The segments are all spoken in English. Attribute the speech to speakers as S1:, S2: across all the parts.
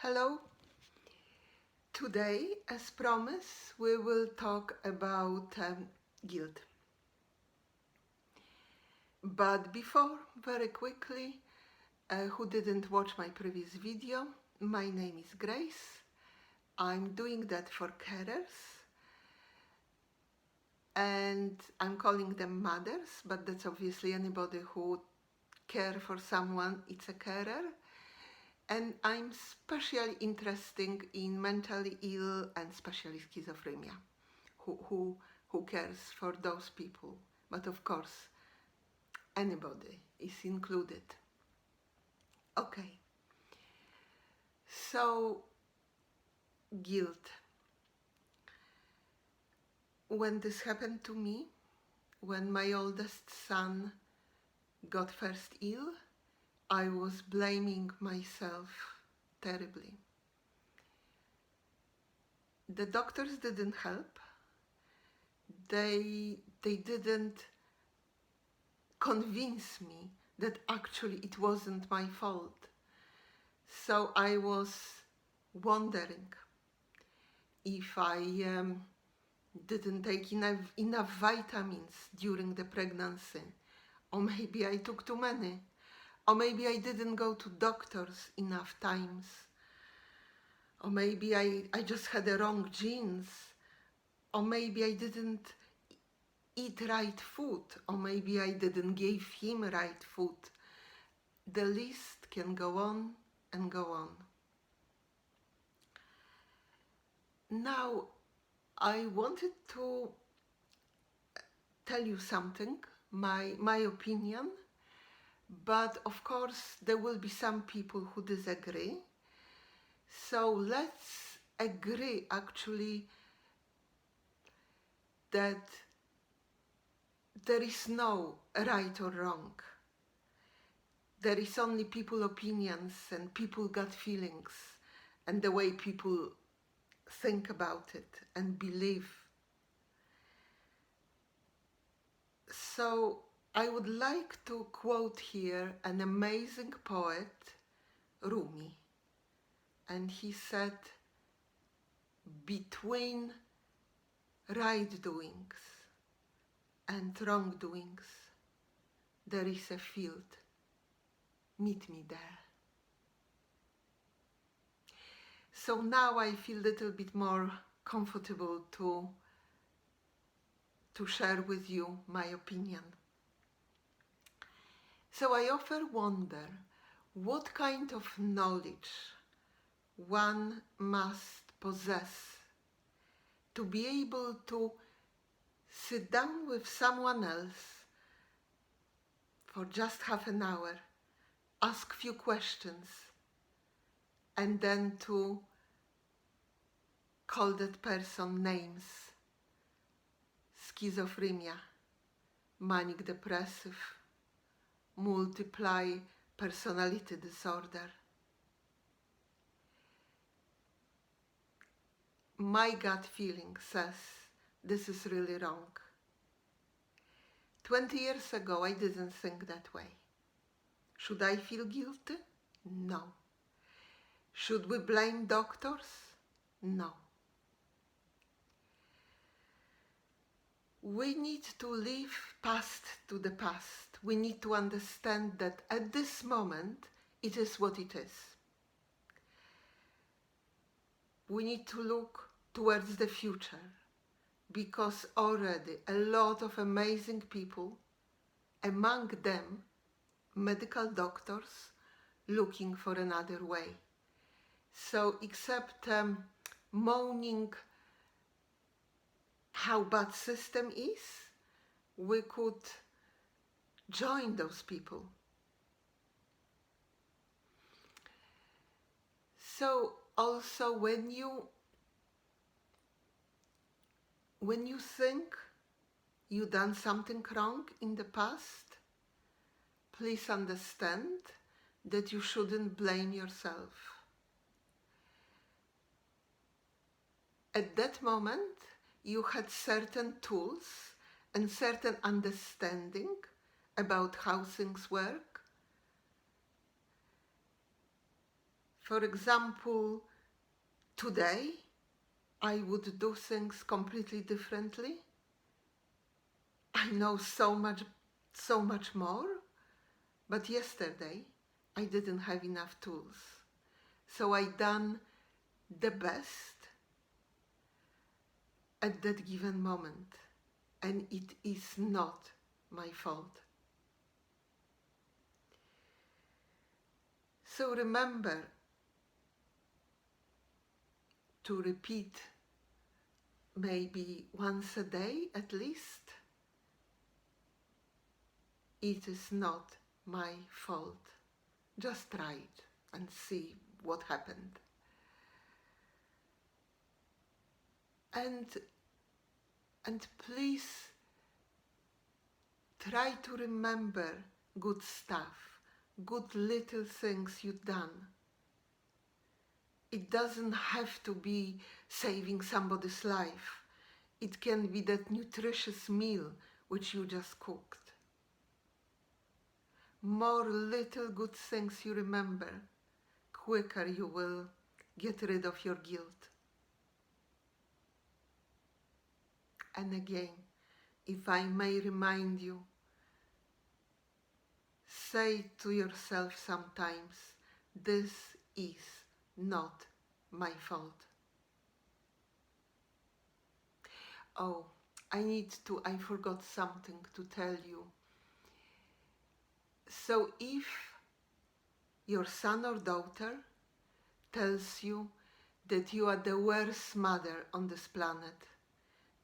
S1: Hello. Today, as promised, we will talk about guilt. But before, very quickly, who didn't watch my previous video, my name is Grace. I'm doing that for carers, and I'm calling them mothers, but that's obviously anybody who care for someone, it's a carer. And I'm especially interested in mentally ill and especially schizophrenia, who cares for those people. But of course, anybody is included. Okay, so guilt. When this happened to me, when my oldest son got first ill, I was blaming myself terribly. The doctors didn't help. They didn't convince me that actually it wasn't my fault. So I was wondering if I didn't take enough vitamins during the pregnancy, or maybe I took too many, or maybe I didn't go to doctors enough times, or maybe I just had the wrong genes, or maybe I didn't eat right food, or maybe I didn't give him right food. The list can go on and go on. Now, I wanted to tell you something, my opinion, but of course there will be some people who disagree. So let's agree actually that there is no right or wrong. There is only people opinions and people gut feelings and the way people think about it and believe. So I would like to quote here an amazing poet, Rumi, and he said, between right doings and wrongdoings, there is a field. Meet me there. So now I feel a little bit more comfortable to share with you my opinion. So I often wonder what kind of knowledge one must possess to be able to sit down with someone else for just half an hour, ask few questions, and then to call that person names: schizophrenia, manic depressive, multiply personality disorder. My gut feeling says this is really wrong. 20 years ago, I didn't think that way. Should I feel guilty? No. Should we blame doctors? No. We need to leave past to the past. We need to understand that at this moment, it is what it is. We need to look towards the future, because already a lot of amazing people, among them medical doctors, looking for another way. So except moaning how bad system is, we could join those people. So also when you think you done something wrong in the past, please understand that you shouldn't blame yourself. At that moment, you had certain tools and certain understanding about how things work. For example, today I would do things completely differently. I know so much more, but yesterday I didn't have enough tools. So I done the best at that given moment, and it is not my fault. So remember to repeat maybe once a day at least, it is not my fault. Just try it and see what happened. And please try to remember good stuff, good little things you've done. It doesn't have to be saving somebody's life. It can be that nutritious meal which you just cooked. More little good things you remember, quicker you will get rid of your guilt. And again, if I may remind you, say to yourself sometimes, this is not my fault. Oh, I forgot something to tell you. So if your son or daughter tells you that you are the worst mother on this planet,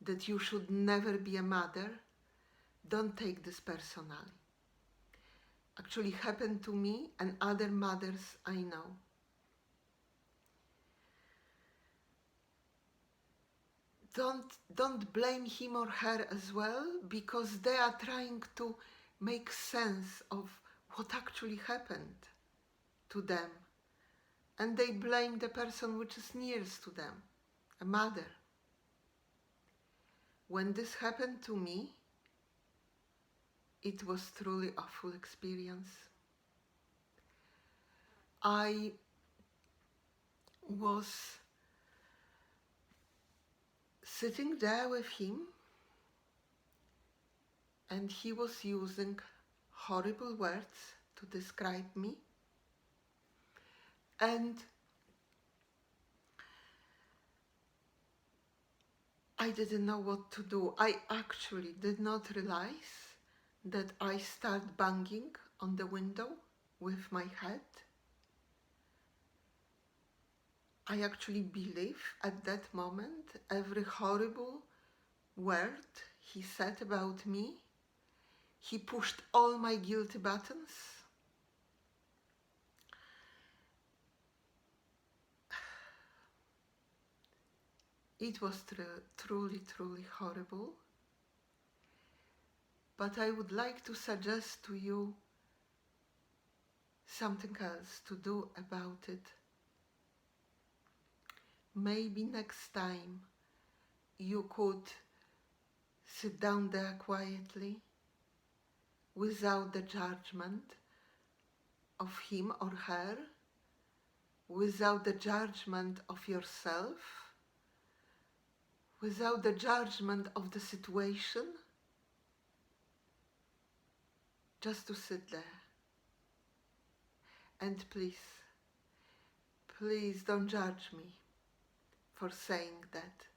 S1: that you should never be a mother, don't take this personally. Actually happened to me and other mothers I know. Don't blame him or her as well, because they are trying to make sense of what actually happened to them. And they blame the person which is nearest to them, a mother. When this happened to me, it was truly awful experience. I was sitting there with him and he was using horrible words to describe me. And I didn't know what to do. I actually did not realize that I started banging on the window with my head. I actually believe at that moment every horrible word he said about me. He pushed all my guilty buttons. It was truly horrible. But I would like to suggest to you something else to do about it. Maybe next time you could sit down there quietly without the judgment of him or her, without the judgment of yourself, without the judgment of the situation, just to sit there. And please don't judge me for saying that.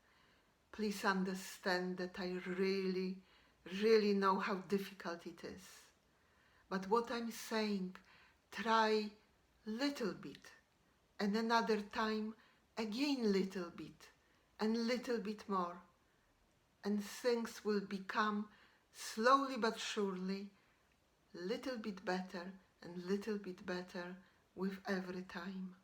S1: Please understand that I really know how difficult it is. But what I'm saying, try little bit, and another time again little bit, and little bit more. And things will become slowly but surely little bit better and little bit better with every time.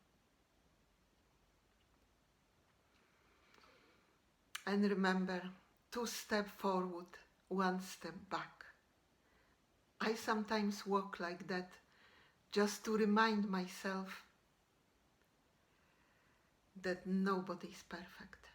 S1: And remember, 2 steps forward, 1 step back. I sometimes walk like that, just to remind myself that nobody is perfect.